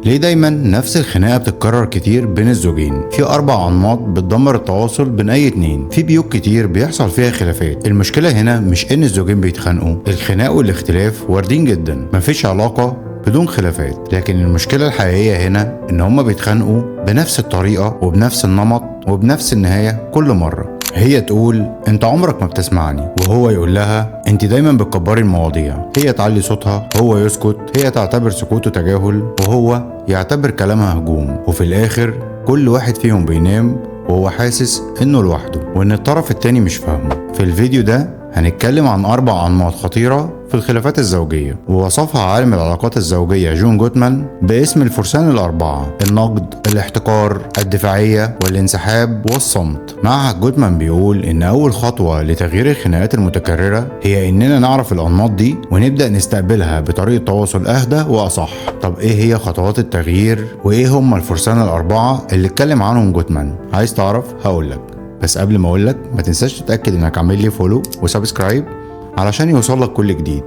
ليه دايما نفس الخناقة بتتكرر كتير بين الزوجين؟ في 4 أنماط بتدمر التواصل بين أي اتنين. في بيوت كتير بيحصل فيها خلافات. المشكلة هنا مش إن الزوجين بيتخانقوا، الخناق والاختلاف واردين جدا، مفيش علاقة بدون خلافات. لكن المشكلة الحقيقية هنا إن هما بيتخانقوا بنفس الطريقة وبنفس النمط وبنفس النهاية كل مرة. هي تقول انت عمرك ما بتسمعني، وهو يقول لها انت دايما بتكبري المواضيع. هي تعلي صوتها، هو يسكت. هي تعتبر سكوته تجاهل، وهو يعتبر كلامها هجوم. وفي الاخر كل واحد فيهم بينام وهو حاسس انه لوحده وان الطرف التاني مش فاهمه. في الفيديو ده هنتكلم عن 4 أنماط خطيرة في الخلافات الزوجية، ووصفها عالم العلاقات الزوجية جون جوتمان باسم الفرسان ال4: النقد، الاحتكار، الدفاعية، والانسحاب، والصمت. معهد جوتمان بيقول إن أول خطوة لتغيير الخناقات المتكررة هي إننا نعرف الأنماط دي ونبدأ نستقبلها بطريقة تواصل أهدى وأصح. طب إيه هي خطوات التغيير؟ وإيه هم الفرسان ال4 اللي اتكلم عنهم جوتمان؟ عايز تعرف؟ هقولك. بس قبل ما اقولك ما تنساش تتأكد انك عامل لي فولو وسبسكرايب علشان يوصلك كل جديد.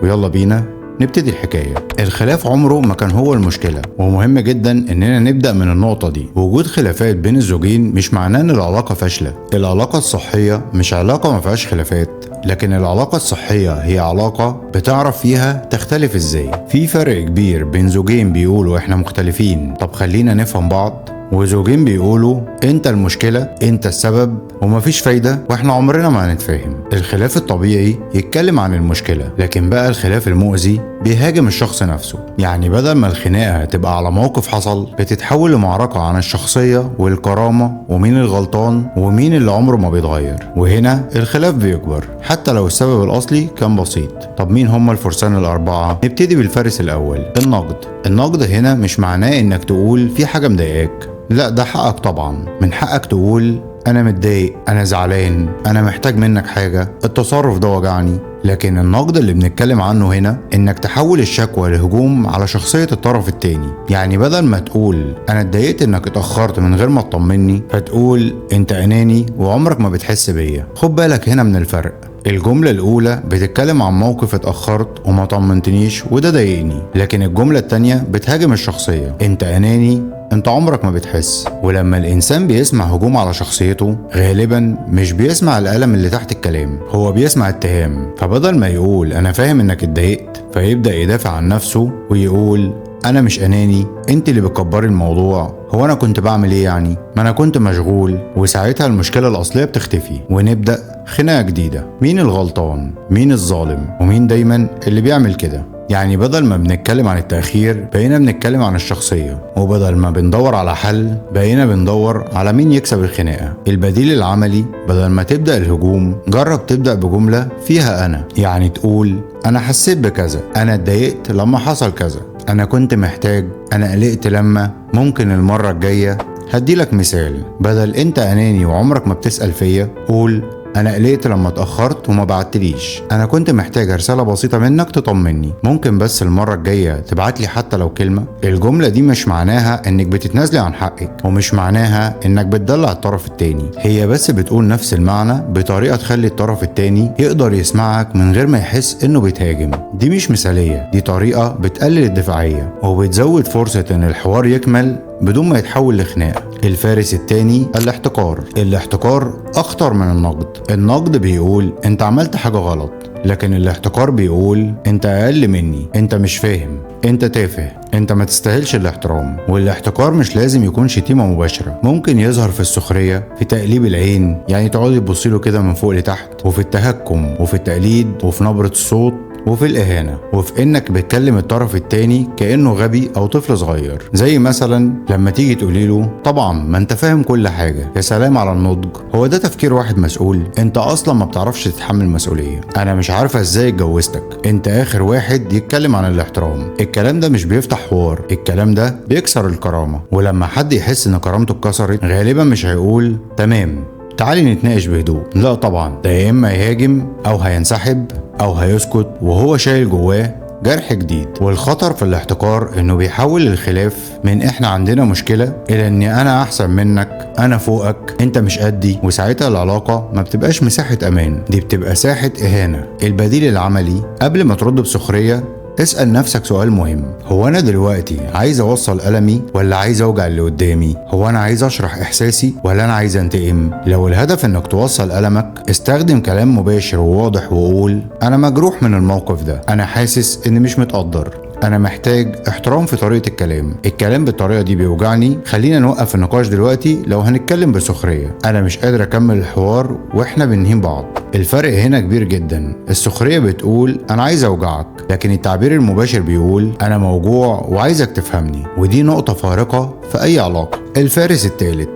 ويلا بينا نبتدي الحكاية. الخلاف عمره ما كان هو المشكلة، ومهم جدا اننا نبدأ من النقطة دي. وجود خلافات بين الزوجين مش معناه ان العلاقة فاشلة. العلاقة الصحية مش علاقة ما فيهاش خلافات، لكن العلاقة الصحية هي علاقة بتعرف فيها تختلف ازاي. في فرق كبير بين زوجين بيقولوا احنا مختلفين، طب خلينا نفهم بعض، وزوجين بيقولوا انت المشكلة، انت السبب، ومفيش فايدة، واحنا عمرنا ما هنتفاهم. الخلاف الطبيعي يتكلم عن المشكلة، لكن بقى الخلاف المؤذي بيهاجم الشخص نفسه. يعني بدل ما الخناقة تبقى على موقف حصل، بتتحول لمعركة عن الشخصية والكرامة ومين الغلطان ومين اللي عمره ما بيتغير. وهنا الخلاف بيكبر حتى لو السبب الأصلي كان بسيط. طب مين هم الفرسان ال4؟ نبتدي بالفارس الأول: النقد. النقد هنا مش معناه انك تقول في حاجة مضايقاك، لا ده حقك طبعا. من حقك تقول انا متضايق، انا زعلان، انا محتاج منك حاجة، التصرف ده وجعني. لكن النقد اللي بنتكلم عنه هنا انك تحول الشكوى لهجوم على شخصية الطرف التاني. يعني بدل ما تقول انا اتضايقت انك اتأخرت من غير ما تطمني، فتقول انت اناني وعمرك ما بتحس بيا. خد بالك هنا من الفرق. الجملة الأولى بتتكلم عن موقف اتأخرت وما طمنتنيش وده ضايقني، لكن الجملة التانية بتهاجم الشخصية، انت اناني، انت عمرك ما بتحس. ولما الانسان بيسمع هجوم على شخصيته غالبا مش بيسمع الألم اللي تحت الكلام، هو بيسمع اتهام. فبدل ما يقول انا فاهم انك اتضايقت، فيبدأ يدافع عن نفسه ويقول انا مش اناني، انت اللي بتكبري الموضوع، هو انا كنت بعمل ايه يعني؟ ما انا كنت مشغول. وساعتها المشكلة الاصلية بتختفي ونبدأ خناقة جديدة. مين الغلطان؟ مين الظالم؟ ومين دايما اللي بيعمل كده؟ يعني بدل ما بنتكلم عن التأخير بقينا بنتكلم عن الشخصية، وبدل ما بندور على حل بقينا بندور على مين يكسب الخناقة. البديل العملي: بدل ما تبدأ الهجوم جرب تبدأ بجملة فيها أنا. يعني تقول أنا حسيت بكذا، أنا اتضايقت لما حصل كذا، أنا كنت محتاج، أنا قلقت لما، ممكن المرة الجاية. هديلك مثال: بدل انت اناني وعمرك ما بتسأل فيا، قول انا قلقت لما اتأخرت وما بعتليش، انا كنت محتاج رسالة بسيطة منك تطمني، ممكن بس المرة الجاية تبعتلي حتى لو كلمة. الجملة دي مش معناها انك بتتنازلي عن حقك، ومش معناها انك بتدلع الطرف التاني، هي بس بتقول نفس المعنى بطريقة تخلي الطرف التاني يقدر يسمعك من غير ما يحس انه بيتهاجم. دي مش مثالية، دي طريقة بتقلل الدفاعية وبتزود فرصة ان الحوار يكمل بدون ما يتحول لخناقة. الفارس التاني: الاحتكار. الاحتكار اخطر من النقد. النقد بيقول انت عملت حاجة غلط، لكن الاحتكار بيقول انت اقل مني، انت مش فاهم، انت تافه، انت ما تستاهلش الاحترام. والاحتكار مش لازم يكون شتيمة مباشرة، ممكن يظهر في السخرية، في تقليب العين، يعني تقعدي تبصي له كده من فوق لتحت، وفي التهكم، وفي التقليد، وفي نبرة الصوت، وفي الإهانة، وفي إنك بتكلم الطرف التاني كأنه غبي أو طفل صغير. زي مثلا لما تيجي تقولي له طبعا ما أنت فاهم كل حاجة، يا سلام على النضج، هو ده تفكير واحد مسؤول؟ أنت أصلا ما بتعرفش تتحمل مسؤولية، أنا مش عارفة إزاي اتجوزتك، أنت آخر واحد يتكلم عن الاحترام. الكلام ده مش بيفتح حوار، الكلام ده بيكسر الكرامة. ولما حد يحس إن كرامته اتكسرت غالبا مش هيقول تمام تعالي نتناقش بهدوء، لا طبعا، ده يا اما يهاجم او هينسحب او هيسكت وهو شايل جواه جرح جديد. والخطر في الاحتكار انه بيحول الخلاف من احنا عندنا مشكلة الى اني انا احسن منك، انا فوقك، انت مش قدي. وساعتها العلاقة ما بتبقاش مساحة امان، دي بتبقى ساحة اهانة. البديل العملي: قبل ما ترد بسخرية اسأل نفسك سؤال مهم: هو انا دلوقتي عايز اوصل ألمي ولا عايز اوجع اللي قدامي؟ هو انا عايز اشرح احساسي ولا انا عايز انتقم؟ لو الهدف انك توصل ألمك، استخدم كلام مباشر وواضح وقول: انا مجروح من الموقف ده، انا حاسس اني مش متقدر، انا محتاج احترام في طريقة الكلام بالطريقة دي بيوجعني، خلينا نوقف النقاش دلوقتي لو هنتكلم بسخرية، انا مش قادر اكمل الحوار واحنا بنهين بعض. الفرق هنا كبير جدا. السخرية بتقول انا عايز اوجعك، لكن التعبير المباشر بيقول انا موجوع وعايزك تفهمني، ودي نقطة فارقة في اي علاقة. الفارس الثالث: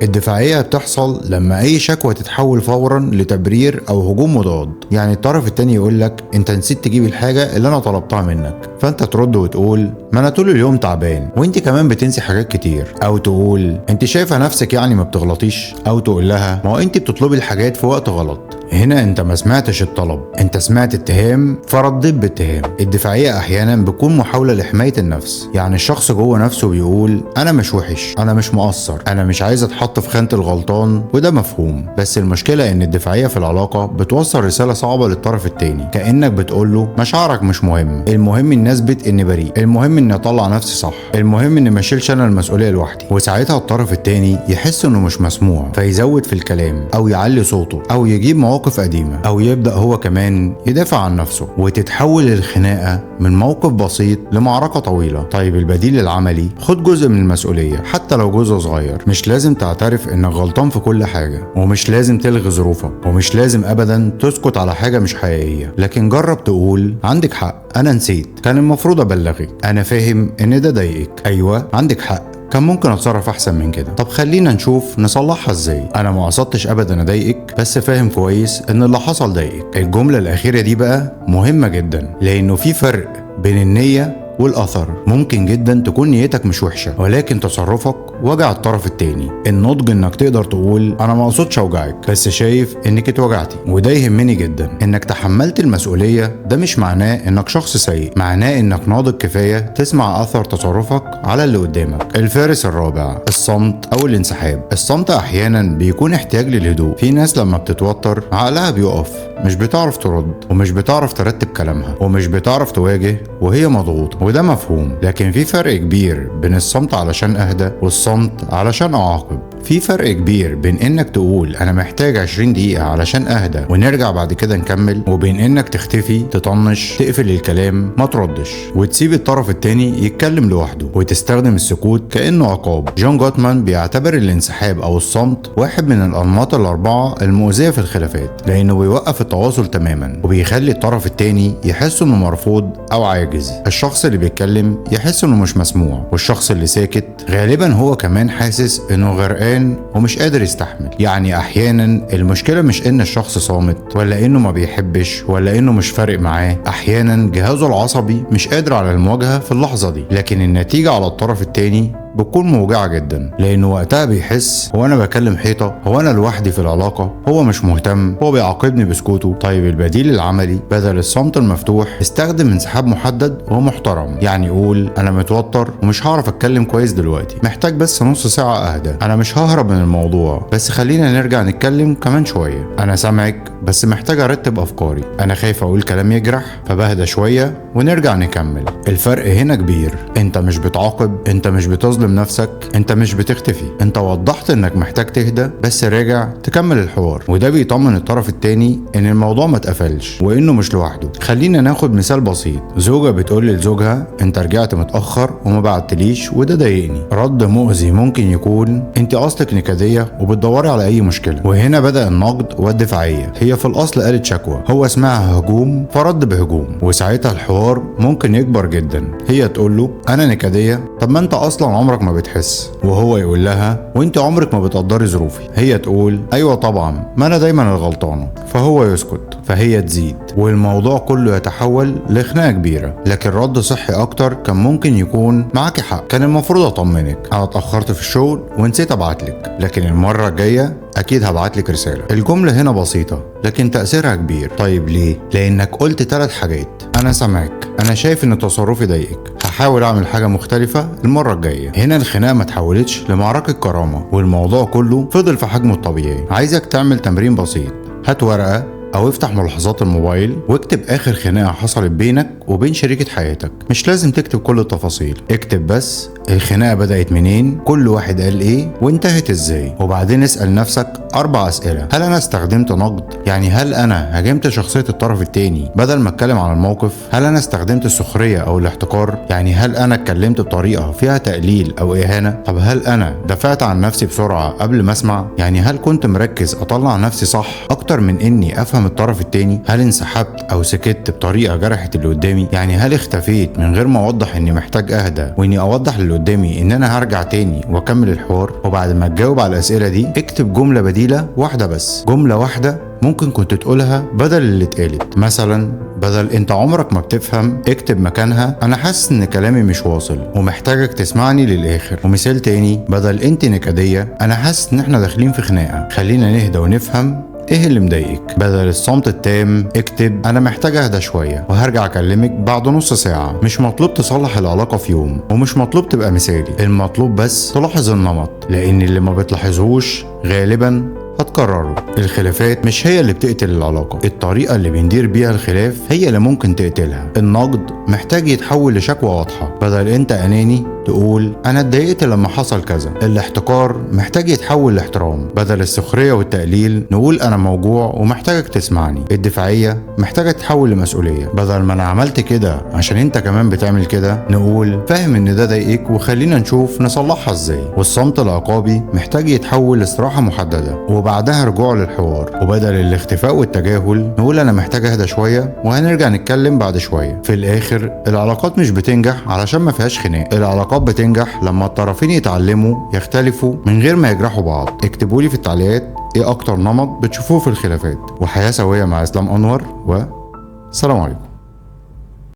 الدفاعية بتحصل لما أي شكوى تتحول فورا لتبرير أو هجوم مضاد. يعني الطرف التاني يقول لك أنت نسيت تجيب الحاجة اللي أنا طلبتها منك، فأنت ترد وتقول: ما أنا طول اليوم تعبان وأنت كمان بتنسي حاجات كتير. أو تقول: أنت شايفة نفسك يعني ما بتغلطيش؟ أو تقول لها: ما هو أنت بتطلبي الحاجات في وقت غلط. هنا انت ما سمعتش الطلب، انت سمعت اتهام فرديت باتهام. الدفاعية احيانا بتكون محاولة لحماية النفس، يعني الشخص جوه نفسه بيقول انا مش وحش، انا مش مقصر، انا مش عايز اتحط في خانة الغلطان، وده مفهوم. بس المشكلة ان الدفاعية في العلاقة بتوصل رسالة صعبة للطرف التاني، كأنك بتقول له مشاعرك مش مهم، المهم اني اثبت اني بريء، المهم اني اطلع نفسي صح، المهم اني ما اشيلش انا المسؤولية لوحدي. وساعتها الطرف التاني يحس انه مش مسموع، فيزود في الكلام او يعلي صوته او يجيب مواقف قديمة، أو يبدأ هو كمان يدافع عن نفسه، وتتحول الخناقة من موقف بسيط لمعركة طويلة. طيب البديل العملي: خد جزء من المسؤولية حتى لو جزء صغير. مش لازم تعترف إنك غلطان في كل حاجة، ومش لازم تلغي ظروفك، ومش لازم أبدا تسكت على حاجة مش حقيقية، لكن جرب تقول: عندك حق، أنا نسيت، كان المفروض أبلغك، أنا فاهم إن ده ضايقك، أيوة عندك حق، كان ممكن اتصرف احسن من كده، طب خلينا نشوف نصلحها ازاي، انا ما قصدتش ابدا اضايقك، بس فاهم كويس ان اللي حصل ضايقك. الجملة الاخيرة دي بقى مهمة جدا، لانه في فرق بين النية والاثر. ممكن جدا تكون نيتك مش وحشة، ولكن تصرفك وجع الطرف التاني. النضج انك تقدر تقول انا ما اقصدش اوجعك، بس شايف انك اتوجعتي، وده يهمني جدا. انك تحملت المسؤولية ده مش معناه انك شخص سيء، معناه انك ناضج كفاية تسمع اثر تصرفك على اللي قدامك. الفارس الرابع: الصمت او الانسحاب. الصمت احيانا بيكون احتياج للهدوء. في ناس لما بتتوتر عقلها بيقف، مش بتعرف ترد، ومش بتعرف ترتب كلامها، ومش بتعرف تواجه وهي مضغوطة، وده مفهوم. لكن في فرق كبير بين الصمت علشان اهدى والصمت علشان اعاقب. في فرق كبير بين انك تقول انا محتاج 20 دقيقة علشان اهدى ونرجع بعد كده نكمل، وبين انك تختفي، تطنش، تقفل الكلام، ما تردش، وتسيب الطرف التاني يتكلم لوحده، وتستخدم السكوت كأنه عقاب. جون جوتمان بيعتبر الانسحاب او الصمت واحد من الانماط الاربعة المؤذية في الخلافات، لانه بيوقف التواصل تماما، وبيخلي الطرف التاني يحس انه مرفوض او عاجز. الشخص اللي بيتكلم يحس انه مش مسموع، والشخص اللي ساكت غالبا هو كمان حاسس انه غرقان ومش قادر يستحمل. يعني احيانا المشكلة مش ان الشخص صامت، ولا انه ما بيحبش، ولا انه مش فارق معاه. احيانا جهازه العصبي مش قادر على المواجهة في اللحظة دي، لكن النتيجة على الطرف التاني بتكون موجعة جدا، لانه وقتها بيحس هو انا بكلم حيطة، هو انا لوحدي في العلاقة، هو مش مهتم، هو بيعاقبني بسكوته. طيب البديل العملي: بدل الصمت المفتوح استخدم انسحاب محدد ومحترم. يعني قول انا متوتر ومش هعرف اتكلم كويس دلوقتي، محتاج بس نص ساعة اهدى، انا مش ههرب من الموضوع، بس خلينا نرجع نتكلم كمان شوية، انا سامعك بس محتاج ارتب افكاري، انا خايف اقول كلام يجرح، فبهدى شوية ونرجع نكمل. الفرق هنا كبير، انت مش بتعاقب، انت مش بتظلم نفسك، انت مش بتختفي، انت وضحت انك محتاج تهدى بس راجع تكمل الحوار، وده بيطمن الطرف التاني ان الموضوع ما اتقفلش وانه مش لوحده. خلينا ناخد مثال بسيط: زوجة بتقول لزوجها انت رجعت متأخر وما بعتليش وده ضايقني. رد مؤذي ممكن يكون انت اصلك نكدية وبتدوري على اي مشكلة. وهنا بدأ النقد والدفاعية. هي في الاصل قالت شكوى، هو سمعها هجوم فرد بهجوم، وساعتها الحوار ممكن يكبر جدا. هي تقول له انا نكدية، طب ما انت اصلا عمرك ما بتحس، وهو يقول لها وانت عمرك ما بتقدري ظروفي. هي تقول ايوه طبعا، ما انا دايما الغلطانة، فهو يسكت، فهي تزيد، والموضوع كله يتحول لخناقة كبيرة. لكن رد صحي اكتر كان ممكن يكون معاكي حق، كان المفروض اطمنك، انا اتأخرت في الشغل ونسيت ابعتلك، لكن المرة الجاية اكيد هبعتلك رسالة. الجملة هنا بسيطة لكن تأثيرها كبير. طيب ليه؟ لانك قلت 3 حاجات: انا سامعك، انا شايف ان تصرفي ضايقك، هحاول اعمل حاجة مختلفة المرة الجاية. هنا الخناقة ما تحولتش لمعركة كرامة، والموضوع كله فضل في حجمه الطبيعي. عايزك تعمل تمرين بسيط: هات ورقة او افتح ملاحظات الموبايل واكتب اخر خناقة حصلت بينك وبين شريكة حياتك. مش لازم تكتب كل التفاصيل، اكتب بس الخناقة بدأت منين، كل واحد قال ايه، وانتهت ازاي. وبعدين اسأل نفسك 4 أسئلة. هل انا استخدمت نقد؟ يعني هل انا هاجمت شخصية الطرف التاني بدل ما اتكلم عن الموقف؟ هل انا استخدمت السخرية او الاحتقار؟ يعني هل انا اتكلمت بطريقة فيها تقليل او اهانة؟ طب هل انا دافعت عن نفسي بسرعة قبل ما اسمع؟ يعني هل كنت مركز اطلع نفسي صح اكتر من اني افهم الطرف التاني؟ هل انسحبت او سكت بطريقة جرحت اللي قدامي؟ يعني هل اختفيت من غير ما اوضح اني محتاج اهدى واني اوضح للي قدامي ان انا هرجع تاني واكمل الحوار؟ وبعد ما تجاوب على الاسئلة دي اكتب جملة بديلة واحدة بس، جملة واحدة ممكن كنت تقولها بدل اللي اتقالت. مثلا بدل انت عمرك ما بتفهم، اكتب مكانها انا حاسس ان كلامي مش واصل ومحتاجك تسمعني للاخر. ومثال تاني، بدل انت نكدية انا حاسس ان احنا داخلين في خناقة، خلينا نهدى ونفهم ايه اللي مضايقك. بدل الصمت التام اكتب انا محتاج اهدى شويه وهرجع اكلمك بعد نص ساعه. مش مطلوب تصلح العلاقه في يوم، ومش مطلوب تبقى مثالي، المطلوب بس تلاحظ النمط، لان اللي ما بتلاحظهوش غالبا هتكرره. الخلافات مش هي اللي بتقتل العلاقة، الطريقة اللي بندير بيها الخلاف هي اللي ممكن تقتلها. النقد محتاج يتحول لشكوى واضحة، بدل انت اناني تقول انا اتضايقت لما حصل كذا. الاحتقار محتاج يتحول لاحترام، بدل السخرية والتقليل نقول انا موجوع ومحتاجك تسمعني. الدفاعية محتاجة تتحول لمسؤولية، بدل ما انا عملت كده عشان انت كمان بتعمل كده نقول فاهم ان ده ضايقك وخلينا نشوف نصلحها ازاي. والصمت العقابي محتاج يتحول لاستراحة محددة وبعدها رجوع للحوار، وبدل الاختفاء والتجاهل نقول انا محتاج اهدى شوية وهنرجع نتكلم بعد شوية. في الاخر العلاقات مش بتنجح علشان ما فيهاش خناق، العلاقات بتنجح لما الطرفين يتعلموا يختلفوا من غير ما يجرحوا بعض. اكتبوا لي في التعليقات ايه اكتر نمط بتشوفوه في الخلافات. وحياة سوية مع اسلام انور، والسلام عليكم.